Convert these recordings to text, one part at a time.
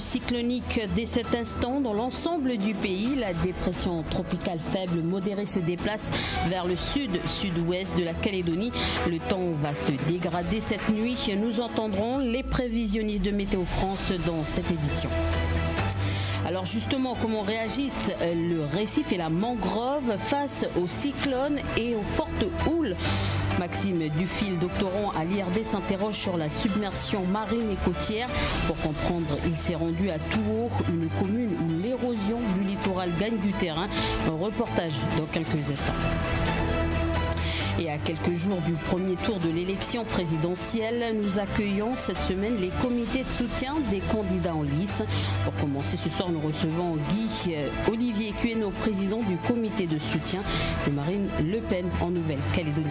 cyclonique dès cet instant dans l'ensemble du pays. La dépression tropicale faible modérée se déplace vers le sud-sud-ouest de la Calédonie. Le temps va se dégrader cette nuit. Nous entendrons les prévisionnistes de Météo France dans cette édition. Alors justement, comment réagissent le récif et la mangrove face aux cyclones et aux fortes houles? Maxime Dufil, doctorant à l'IRD, s'interroge sur la submersion marine et côtière. Pour comprendre, il s'est rendu à Touault, une commune où l'érosion du littoral gagne du terrain. Un reportage dans quelques instants. Et à quelques jours du premier tour de l'élection présidentielle, nous accueillons cette semaine les comités de soutien des candidats en lice. Pour commencer, ce soir, nous recevons Olivier Queno, président du comité de soutien de Marine Le Pen en Nouvelle-Calédonie.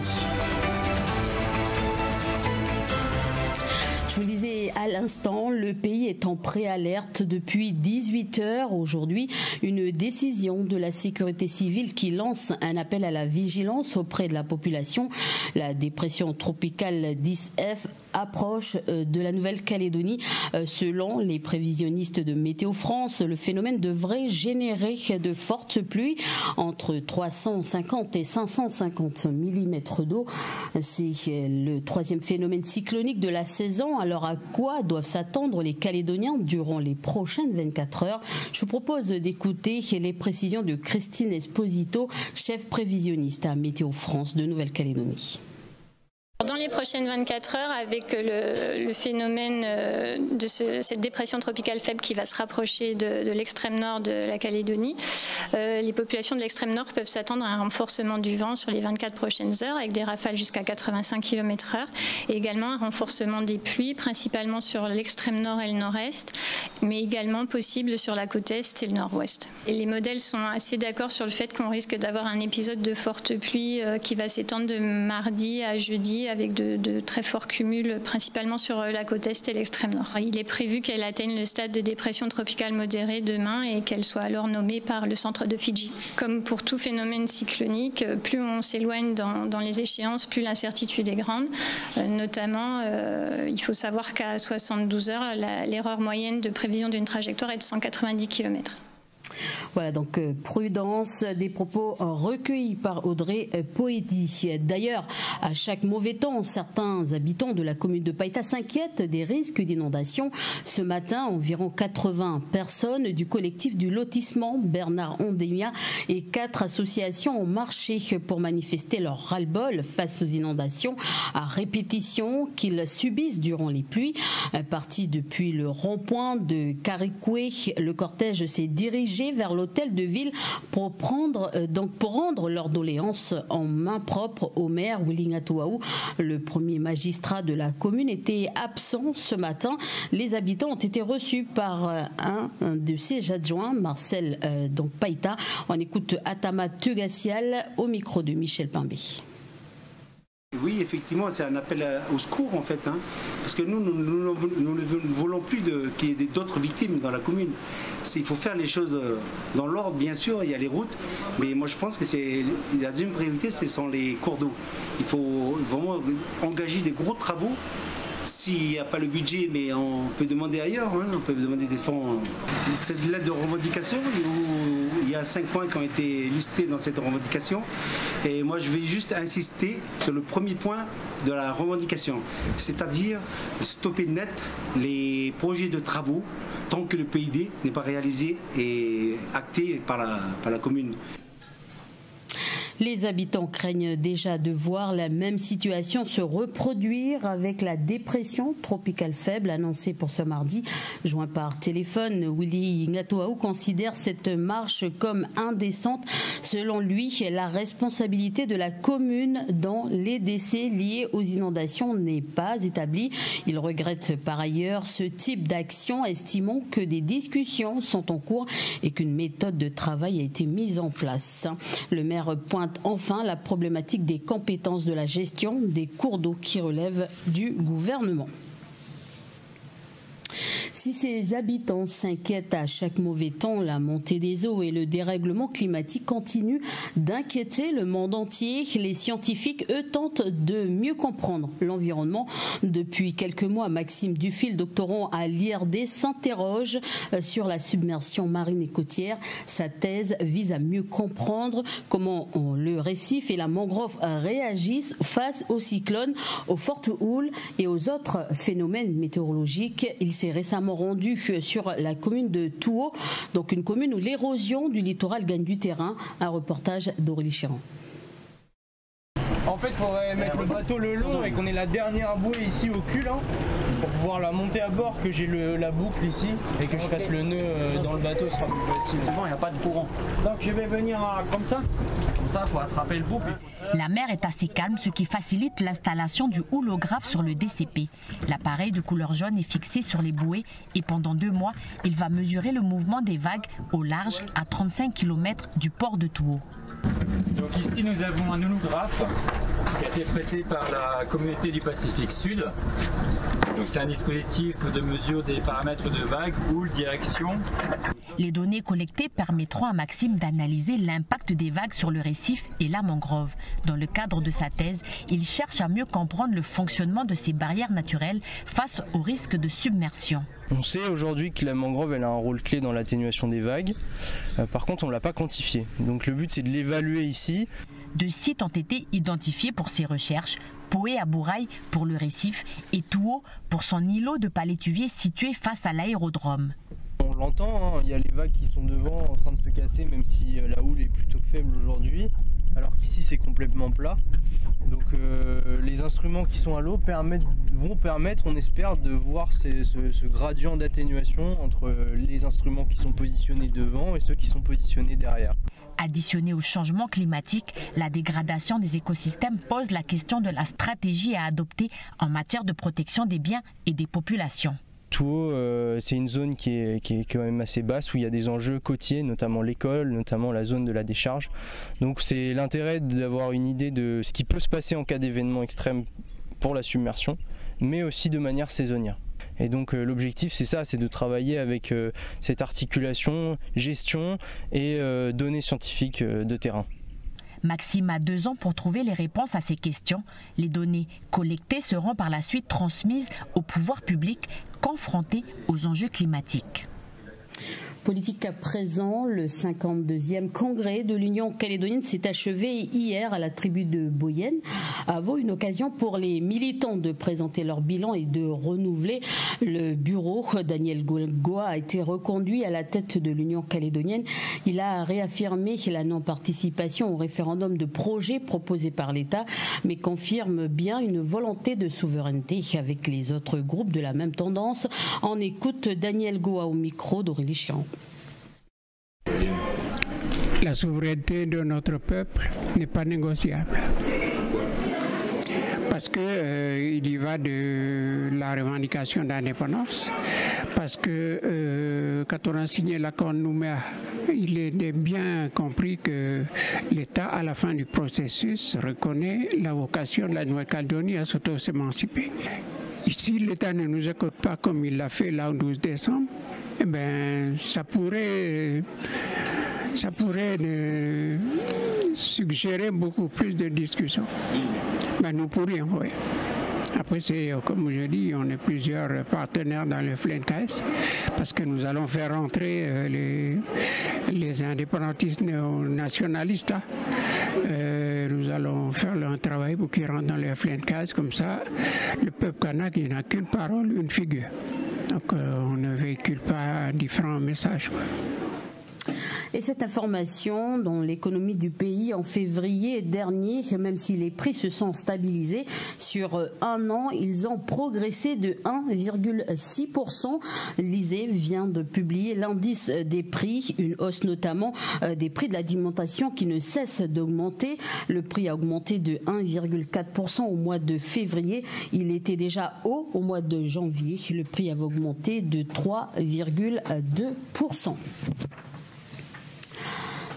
Je vous le disais à l'instant, le pays est en préalerte depuis 18 heures aujourd'hui. Une décision de la sécurité civile qui lance un appel à la vigilance auprès de la population. La dépression tropicale 10F approche de la Nouvelle-Calédonie. Selon les prévisionnistes de Météo France, le phénomène devrait générer de fortes pluies, entre 350 et 550 mm d'eau. C'est le troisième phénomène cyclonique de la saison. Alors à quoi doivent s'attendre les Calédoniens durant les prochaines 24 heures? Je vous propose d'écouter les précisions de Christine Esposito, chef prévisionniste à Météo France de Nouvelle-Calédonie. Dans les prochaines 24 heures, avec le phénomène de cette dépression tropicale faible qui va se rapprocher de l'extrême nord de la Calédonie, les populations de l'extrême nord peuvent s'attendre à un renforcement du vent sur les 24 prochaines heures avec des rafales jusqu'à 85 km/h et également un renforcement des pluies, principalement sur l'extrême nord et le nord-est, mais également possible sur la côte est et le nord-ouest. Et les modèles sont assez d'accord sur le fait qu'on risque d'avoir un épisode de forte pluie qui va s'étendre de mardi à jeudi, avec de très forts cumuls, principalement sur la côte est et l'extrême nord. Il est prévu qu'elle atteigne le stade de dépression tropicale modérée demain et qu'elle soit alors nommée par le centre de Fidji. Comme pour tout phénomène cyclonique, plus on s'éloigne dans les échéances, plus l'incertitude est grande. Notamment, il faut savoir qu'à 72 heures, l'erreur moyenne de prévision d'une trajectoire est de 190 km. Voilà, donc prudence, des propos recueillis par Audrey Poédi. D'ailleurs, à chaque mauvais temps, certains habitants de la commune de Païta s'inquiètent des risques d'inondation. Ce matin, environ 80 personnes du collectif du lotissement Bernard Ondemia et 4 associations ont marché pour manifester leur ras-le-bol face aux inondations à répétition qu'ils subissent durant les pluies. Parti depuis le rond-point de Karikoué, le cortège s'est dirigé vers l'hôtel de ville pour rendre leur doléance en main propre au maire Willy Ngatuaou. Le premier magistrat de la commune était absent ce matin. Les habitants ont été reçus par un de ses adjoints, Marcel Païta. On écoute Atama Tugassial au micro de Michel Pimbé. Oui, effectivement, c'est un appel au secours en fait, parce que nous ne voulons plus qu'il y ait d'autres victimes dans la commune. Il faut faire les choses dans l'ordre, bien sûr, il y a les routes, mais moi je pense que la deuxième priorité, ce sont les cours d'eau. Il faut vraiment engager des gros travaux. S'il n'y a pas le budget, mais on peut demander ailleurs, on peut demander des fonds. C'est de l'aide de revendication. Il y a 5 points qui ont été listés dans cette revendication. Et moi, je vais juste insister sur le premier point de la revendication, c'est-à-dire stopper net les projets de travaux tant que le PID n'est pas réalisé et acté par la commune. Les habitants craignent déjà de voir la même situation se reproduire avec la dépression tropicale faible annoncée pour ce mardi. Joint par téléphone, Willy Ngatuaou considère cette marche comme indécente. Selon lui, la responsabilité de la commune dans les décès liés aux inondations n'est pas établie. Il regrette par ailleurs ce type d'action, estimant que des discussions sont en cours et qu'une méthode de travail a été mise en place. Le maire pointe enfin la problématique des compétences de la gestion des cours d'eau qui relèvent du gouvernement. Si ses habitants s'inquiètent à chaque mauvais temps, la montée des eaux et le dérèglement climatique continuent d'inquiéter le monde entier. Les scientifiques, eux, tentent de mieux comprendre l'environnement. Depuis quelques mois, Maxime Dufil, doctorant à l'IRD, s'interroge sur la submersion marine et côtière. Sa thèse vise à mieux comprendre comment le récif et la mangrove réagissent face aux cyclones, aux fortes houles et aux autres phénomènes météorologiques. Il s'est récemment rendu sur la commune de Touo, donc une commune où l'érosion du littoral gagne du terrain. Un reportage d'Aurélie Chéran. En fait, il faudrait mettre le bateau le long et qu'on ait la dernière bouée ici au cul, hein, pour pouvoir la monter à bord, que j'ai la boucle ici et que je fasse le nœud dans le bateau, ce sera plus facile. C'est bon, il n'y a pas de courant. Donc je vais venir comme ça. Comme ça, il faut attraper le boucle. La mer est assez calme, ce qui facilite l'installation du houlographe sur le DCP. L'appareil de couleur jaune est fixé sur les bouées et pendant 2 mois, il va mesurer le mouvement des vagues au large à 35 km du port de Touo. Donc ici, nous avons un houlographe qui a été prêté par la communauté du Pacifique Sud. Donc c'est un dispositif de mesure des paramètres de vagues, houle, direction. Les données collectées permettront à Maxime d'analyser l'impact des vagues sur le récif et la mangrove. Dans le cadre de sa thèse, il cherche à mieux comprendre le fonctionnement de ces barrières naturelles face au risque de submersion. On sait aujourd'hui que la mangrove elle a un rôle clé dans l'atténuation des vagues. Par contre, on ne l'a pas quantifié. Donc le but, c'est de l'évaluer ici. 2 sites ont été identifiés pour ces recherches. Poé à Bourail pour le récif et Touo pour son îlot de palétuvier situé face à l'aérodrome. On l'entend, hein, il y a les vagues qui sont devant en train de se casser, même si la houle est plutôt faible aujourd'hui, alors qu'ici c'est complètement plat. Donc les instruments qui sont à l'eau vont permettre, on espère, de voir ce gradient d'atténuation entre les instruments qui sont positionnés devant et ceux qui sont positionnés derrière. Additionné au changement climatique, la dégradation des écosystèmes pose la question de la stratégie à adopter en matière de protection des biens et des populations. Touo, c'est une zone qui est quand même assez basse, où il y a des enjeux côtiers, notamment l'école, notamment la zone de la décharge. Donc c'est l'intérêt d'avoir une idée de ce qui peut se passer en cas d'événement extrême pour la submersion, mais aussi de manière saisonnière. Et donc l'objectif c'est ça, c'est de travailler avec cette articulation, gestion et données scientifiques de terrain. Maxime a 2 ans pour trouver les réponses à ces questions. Les données collectées seront par la suite transmises au pouvoir public confronté aux enjeux climatiques. Politique à présent, le 52e congrès de l'Union calédonienne s'est achevé hier à la tribu de Boyenne. À Vaud, une occasion pour les militants de présenter leur bilan et de renouveler le bureau. Daniel Goa a été reconduit à la tête de l'Union calédonienne. Il a réaffirmé la non-participation au référendum de projet proposé par l'État, mais confirme bien une volonté de souveraineté avec les autres groupes de la même tendance. On écoute Daniel Goa au micro d'Aurélie Chéran. La souveraineté de notre peuple n'est pas négociable. Parce qu'il y va de la revendication d'indépendance. Parce que quand on a signé l'accord de Nouméa, il est bien compris que l'État, à la fin du processus, reconnaît la vocation de la Nouvelle-Calédonie à s'auto-émanciper. Si l'État ne nous écoute pas comme il l'a fait là au 12 décembre, eh bien, ça pourrait suggérer beaucoup plus de discussions. Ben, nous pourrions, oui. Après, comme je dis, on est plusieurs partenaires dans le FLNKS parce que nous allons faire entrer les indépendantistes néo-nationalistes. Nous allons faire un travail pour qu'ils rentrent dans le FLNKS. Comme ça, le peuple kanak, il n'a qu'une parole, une figure. Donc, on ne véhicule pas différents messages, quoi. Et cette information dans l'économie du pays en février dernier, même si les prix se sont stabilisés sur 1 an, ils ont progressé de 1,6%. L'ISE vient de publier l'indice des prix, une hausse notamment des prix de l'alimentation qui ne cesse d'augmenter. Le prix a augmenté de 1,4% au mois de février. Il était déjà haut au mois de janvier. Le prix avait augmenté de 3,2%.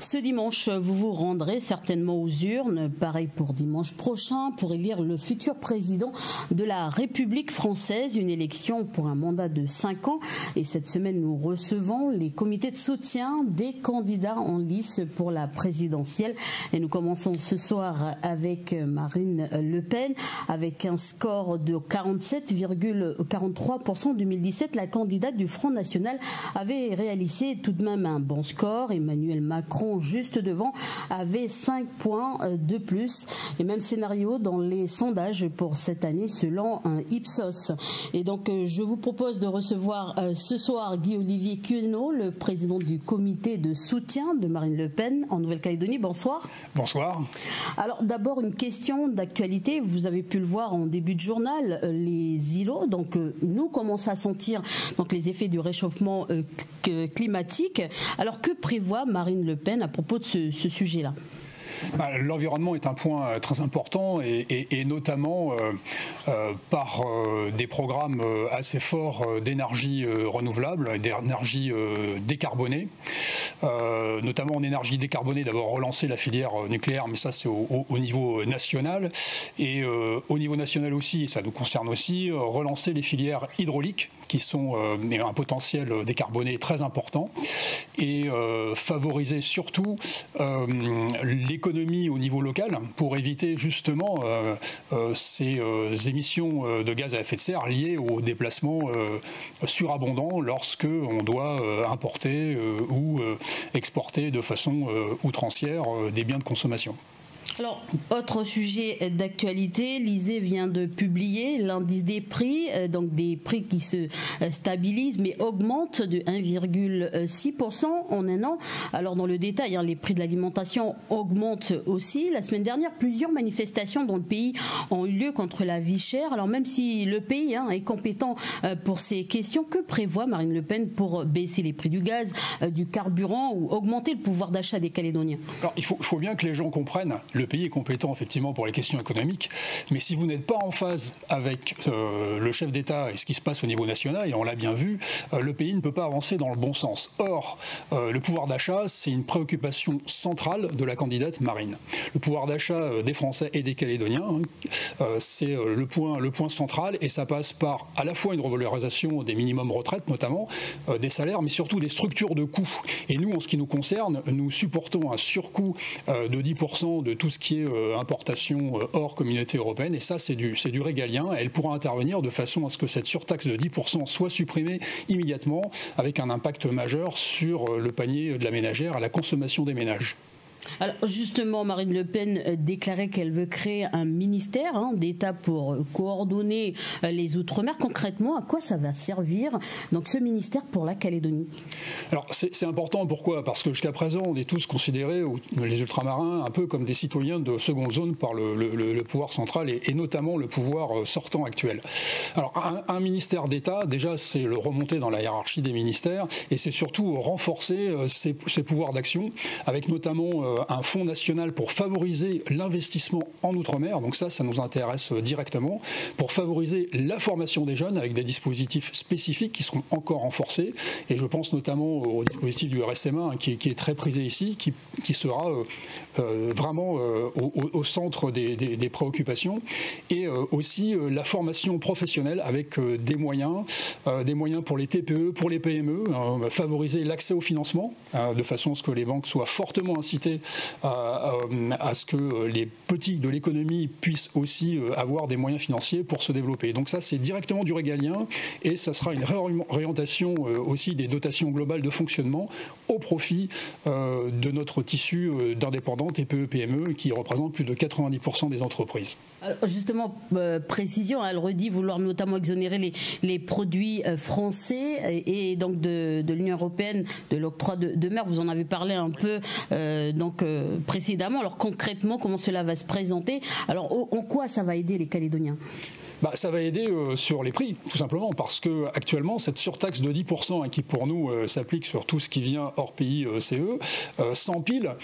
Ce dimanche, vous vous rendrez certainement aux urnes, pareil pour dimanche prochain, pour élire le futur président de la République française, une élection pour un mandat de 5 ans. Et cette semaine, nous recevons les comités de soutien des candidats en lice pour la présidentielle. Et nous commençons ce soir avec Marine Le Pen, avec un score de 47,43% en 2017. La candidate du Front National avait réalisé tout de même un bon score. Emmanuel Macron, juste devant, avait 5 points de plus. Et même scénario dans les sondages pour cette année selon un Ipsos. Et donc je vous propose de recevoir ce soir Guy-Olivier Cuenot, le président du comité de soutien de Marine Le Pen en Nouvelle-Calédonie. Bonsoir. Bonsoir. Alors d'abord une question d'actualité. Vous avez pu le voir en début de journal, les îlots. Donc nous commençons à sentir donc les effets du réchauffement climatique. Alors que prévoit Marine Le Pen à propos de ce sujet-là? L'environnement est un point très important et notamment par des programmes assez forts d'énergie renouvelable, d'énergie décarbonée. Notamment en énergie décarbonée, d'abord relancer la filière nucléaire, mais ça c'est au niveau national. Et au niveau national aussi, et ça nous concerne aussi, relancer les filières hydrauliques qui sont un potentiel décarboné très important. Et favoriser surtout l'économie au niveau local pour éviter justement ces émissions de gaz à effet de serre liées aux déplacements surabondants lorsque on doit importer ou exporter de façon outrancière des biens de consommation. Alors, autre sujet d'actualité, l'ISEE vient de publier l'indice des prix, donc des prix qui se stabilisent mais augmentent de 1,6% en un an. Alors dans le détail, les prix de l'alimentation augmentent aussi. La semaine dernière, plusieurs manifestations dans le pays ont eu lieu contre la vie chère. Alors même si le pays est compétent pour ces questions, que prévoit Marine Le Pen pour baisser les prix du gaz, du carburant ou augmenter le pouvoir d'achat des Calédoniens? Alors il faut bien que les gens comprennent. Le pays est compétent effectivement pour les questions économiques, mais si vous n'êtes pas en phase avec le chef d'État et ce qui se passe au niveau national, et on l'a bien vu, le pays ne peut pas avancer dans le bon sens. Or, le pouvoir d'achat, c'est une préoccupation centrale de la candidate Marine. Le pouvoir d'achat des Français et des Calédoniens, c'est le point central, et ça passe par à la fois une revalorisation des minimums retraites, notamment des salaires, mais surtout des structures de coûts. Et nous, en ce qui nous concerne, nous supportons un surcoût de 10% de tout ce qui est importation hors communauté européenne, et ça c'est du régalien. Elle pourra intervenir de façon à ce que cette surtaxe de 10% soit supprimée immédiatement, avec un impact majeur sur le panier de la ménagère, à la consommation des ménages. Alors justement, Marine Le Pen déclarait qu'elle veut créer un ministère d'État pour coordonner les Outre-mer. Concrètement, à quoi ça va servir, donc, ce ministère pour la Calédonie? Alors c'est important, pourquoi? Parce que jusqu'à présent, on est tous considérés, les ultramarins, un peu comme des citoyens de seconde zone par le pouvoir central et notamment le pouvoir sortant actuel. Alors un ministère d'État, déjà c'est le remonter dans la hiérarchie des ministères, et c'est surtout renforcer ses pouvoirs d'action, avec notamment un fonds national pour favoriser l'investissement en Outre-mer. Donc ça nous intéresse directement, pour favoriser la formation des jeunes avec des dispositifs spécifiques qui seront encore renforcés. Et je pense notamment au dispositif du RSMA qui est très prisé ici, qui sera vraiment au centre des préoccupations. Et aussi la formation professionnelle avec des moyens pour les TPE, pour les PME, favoriser l'accès au financement de façon à ce que les banques soient fortement incitées à ce que les petits de l'économie puissent aussi avoir des moyens financiers pour se développer. Donc ça, c'est directement du régalien, et ça sera une réorientation aussi des dotations globales de fonctionnement au profit de notre tissu d'indépendants, TPE, PME, qui représentent plus de 90% des entreprises. Alors justement, précision, elle redit vouloir notamment exonérer les produits français et donc de l'Union européenne, de l'octroi de mer. Vous en avez parlé un peu précédemment. Alors concrètement, comment cela va se présenter? Alors en quoi ça va aider les Calédoniens? Ça va aider sur les prix, tout simplement, parce que actuellement cette surtaxe de 10% qui pour nous s'applique sur tout ce qui vient hors pays CE, s'empile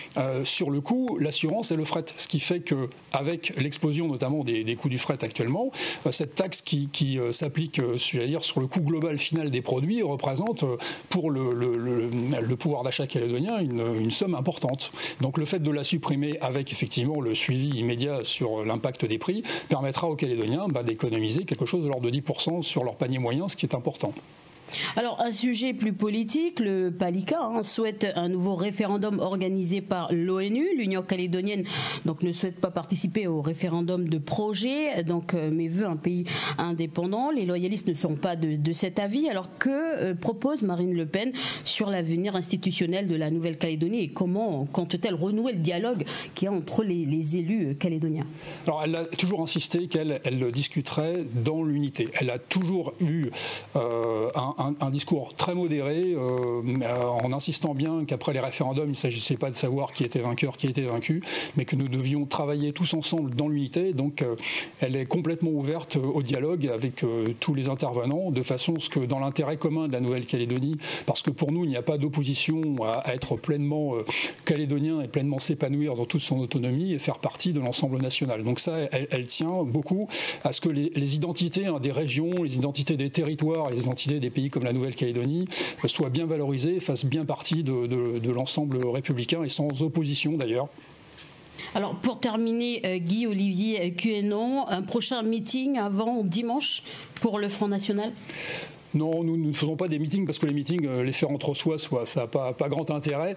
sur le coût, l'assurance et le fret. Ce qui fait qu'avec l'explosion notamment des coûts du fret actuellement, cette taxe qui s'applique sur le coût global final des produits représente pour le pouvoir d'achat calédonien une somme importante. Donc le fait de la supprimer avec effectivement le suivi immédiat sur l'impact des prix permettra aux Calédoniens d'économiser quelque chose de l'ordre de 10% sur leur panier moyen, ce qui est important. Alors, un sujet plus politique, le PALICA souhaite un nouveau référendum organisé par l'ONU. L'Union calédonienne ne souhaite pas participer au référendum de projet, mais veut un pays indépendant. Les loyalistes ne sont pas de cet avis. Alors, que propose Marine Le Pen sur l'avenir institutionnel de la Nouvelle-Calédonie et comment compte-t-elle renouer le dialogue qu'il y a entre les élus calédoniens? Alors, elle a toujours insisté qu'elle discuterait dans l'unité. Elle a toujours eu un discours très modéré, en insistant bien qu'après les référendums, il ne s'agissait pas de savoir qui était vainqueur, qui était vaincu, mais que nous devions travailler tous ensemble dans l'unité. Donc elle est complètement ouverte au dialogue avec tous les intervenants, de façon à ce que dans l'intérêt commun de la Nouvelle-Calédonie, parce que pour nous, il n'y a pas d'opposition à être pleinement calédonien et pleinement s'épanouir dans toute son autonomie et faire partie de l'ensemble national. Donc ça, elle tient beaucoup à ce que les identités des régions, les identités des territoires, les identités des pays comme la Nouvelle-Calédonie soient bien valorisés, fassent bien partie de l'ensemble républicain et sans opposition d'ailleurs. Alors pour terminer, Guy-Olivier Quénon, un prochain meeting avant dimanche pour le Front National ? Non, nous ne faisons pas des meetings parce que les meetings, les faire entre soi, ça n'a pas grand intérêt.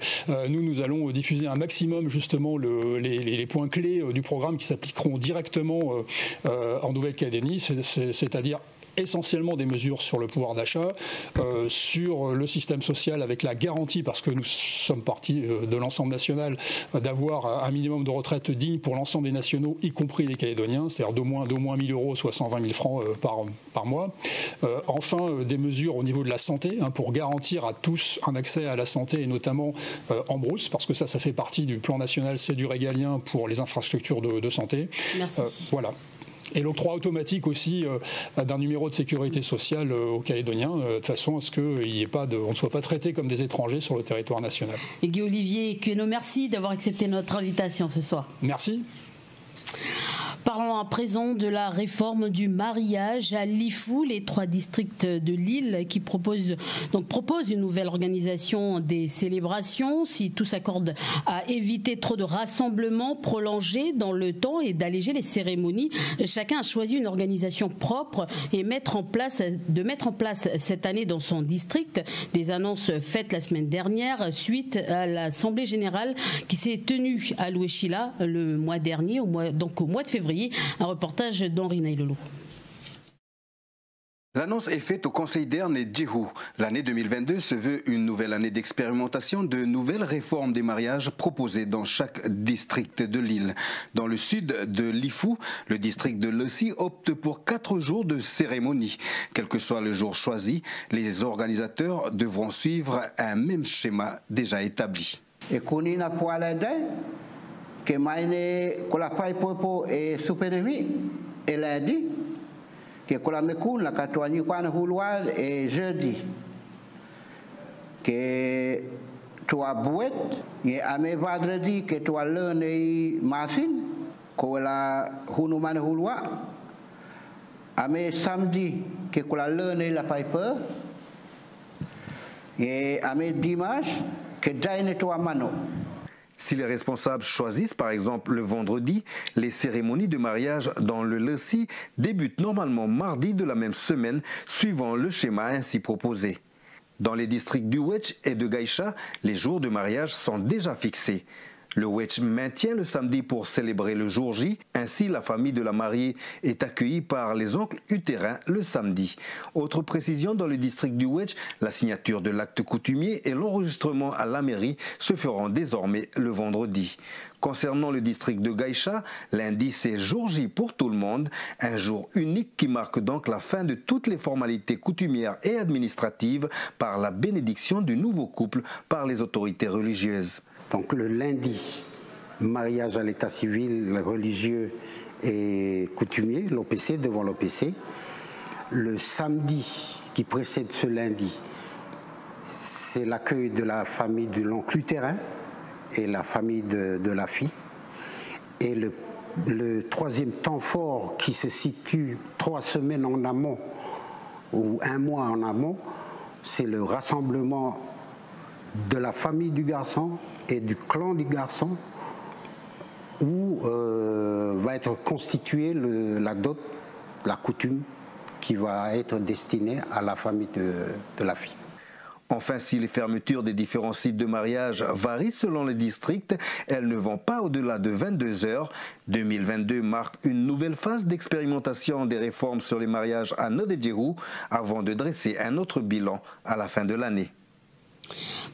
Nous allons diffuser un maximum justement les points clés du programme qui s'appliqueront directement en Nouvelle-Calédonie, c'est-à-dire essentiellement des mesures sur le pouvoir d'achat, sur le système social avec la garantie, parce que nous sommes partis de l'ensemble national, d'avoir un minimum de retraite digne pour l'ensemble des nationaux, y compris les Calédoniens, c'est-à-dire d'au moins 1 000 euros, soit 120 000 francs par mois. Enfin, des mesures au niveau de la santé, pour garantir à tous un accès à la santé, et notamment en brousse, parce que ça fait partie du plan national, c'est du régalien pour les infrastructures de santé. Merci. Voilà. Et l'octroi automatique aussi d'un numéro de sécurité sociale aux Calédoniens, de façon à ce qu'on ne soit pas traités comme des étrangers sur le territoire national. Et Guy-Olivier Quénon, merci d'avoir accepté notre invitation ce soir. Merci. Parlons à présent de la réforme du mariage à Lifou. Les 3 districts de l'île qui proposent une nouvelle organisation des célébrations. Si tout s'accorde à éviter trop de rassemblements prolongés dans le temps et d'alléger les cérémonies, chacun a choisi une organisation propre et de mettre en place cette année dans son district. Des annonces faites la semaine dernière suite à l'Assemblée générale qui s'est tenue à Louéchila le mois dernier, au mois de février. Un reportage d'Henri Nailolo. L'annonce est faite au Conseil d'Erne et Djihou. L'année 2022 se veut une nouvelle année d'expérimentation de nouvelles réformes des mariages proposées dans chaque district de l'île. Dans le sud de Lifou, le district de Lessi opte pour 4 jours de cérémonie. Quel que soit le jour choisi, les organisateurs devront suivre un même schéma déjà établi. Que maine kola fai popo e superemi e lundi que kola mekun la katoani kwana hulwal e jeudi que toi bouet e ame vendredi que toi lundi machine kola hunuman hulwa ame samedi que kola lundi la piper et ame dimanche que daine toi mano. Si les responsables choisissent par exemple le vendredi, les cérémonies de mariage dans le Lessi débutent normalement mardi de la même semaine, suivant le schéma ainsi proposé. Dans les districts du Wetch et de Gaïcha, les jours de mariage sont déjà fixés. Le Wetch maintient le samedi pour célébrer le jour J. Ainsi, la famille de la mariée est accueillie par les oncles utérins le samedi. Autre précision, dans le district du Wetch, la signature de l'acte coutumier et l'enregistrement à la mairie se feront désormais le vendredi. Concernant le district de Gaïcha, lundi c'est jour J pour tout le monde, un jour unique qui marque donc la fin de toutes les formalités coutumières et administratives par la bénédiction du nouveau couple par les autorités religieuses. Donc le lundi, mariage à l'état civil, religieux et coutumier, l'OPC, devant l'OPC. Le samedi qui précède ce lundi, c'est l'accueil de la famille de l'oncle utérin et la famille de la fille. Et le troisième temps fort qui se situe 3 semaines en amont ou 1 mois en amont, c'est le rassemblement de la famille du garçon et du clan du garçon, où va être constituée la dot, la coutume qui va être destinée à la famille de la fille. Enfin, si les fermetures des différents sites de mariage varient selon les districts, elles ne vont pas au-delà de 22 heures. 2022 marque une nouvelle phase d'expérimentation des réformes sur les mariages à Nodedjerou avant de dresser un autre bilan à la fin de l'année.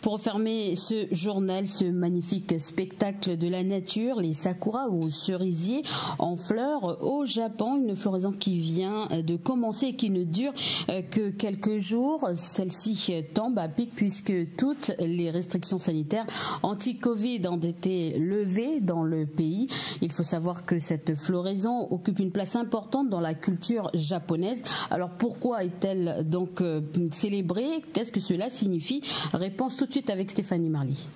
Pour refermer ce journal, ce magnifique spectacle de la nature, les sakuras ou cerisiers en fleurs au Japon, une floraison qui vient de commencer et qui ne dure que quelques jours. Celle-ci tombe à pic puisque toutes les restrictions sanitaires anti-Covid ont été levées dans le pays. Il faut savoir que cette floraison occupe une place importante dans la culture japonaise. Alors pourquoi est-elle donc célébrée? Qu'est-ce que cela signifie? Réponse tout de suite avec Stéphanie Marly.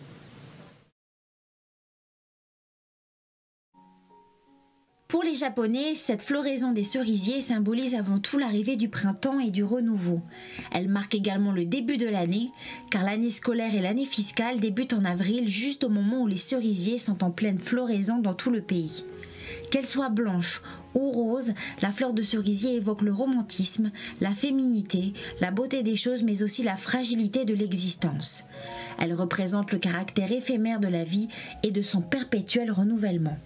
Pour les Japonais, cette floraison des cerisiers symbolise avant tout l'arrivée du printemps et du renouveau. Elle marque également le début de l'année, car l'année scolaire et l'année fiscale débutent en avril, juste au moment où les cerisiers sont en pleine floraison dans tout le pays. Qu'elle soit blanche ou rose, la fleur de cerisier évoque le romantisme, la féminité, la beauté des choses, mais aussi la fragilité de l'existence. Elle représente le caractère éphémère de la vie et de son perpétuel renouvellement.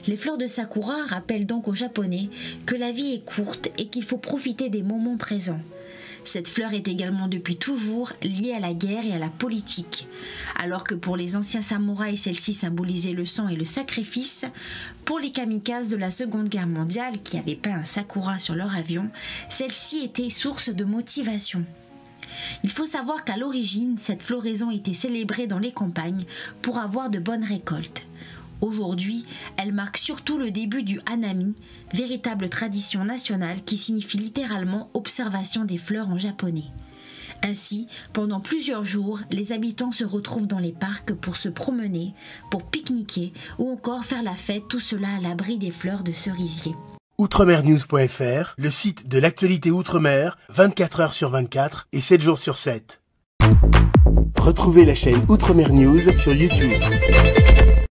Les fleurs de sakura rappellent donc aux Japonais que la vie est courte et qu'il faut profiter des moments présents. Cette fleur est également depuis toujours liée à la guerre et à la politique. Alors que pour les anciens samouraïs, celle-ci symbolisait le sang et le sacrifice, pour les kamikazes de la Seconde Guerre mondiale qui avaient peint un sakura sur leur avion, celle-ci était source de motivation. Il faut savoir qu'à l'origine, cette floraison était célébrée dans les campagnes pour avoir de bonnes récoltes. Aujourd'hui, elle marque surtout le début du hanami, véritable tradition nationale qui signifie littéralement observation des fleurs en japonais. Ainsi, pendant plusieurs jours, les habitants se retrouvent dans les parcs pour se promener, pour pique-niquer ou encore faire la fête, tout cela à l'abri des fleurs de cerisier. Outremernews.fr, le site de l'actualité outre-mer, 24 heures sur 24 et 7 jours sur 7. Retrouvez la chaîne Outremer News sur YouTube.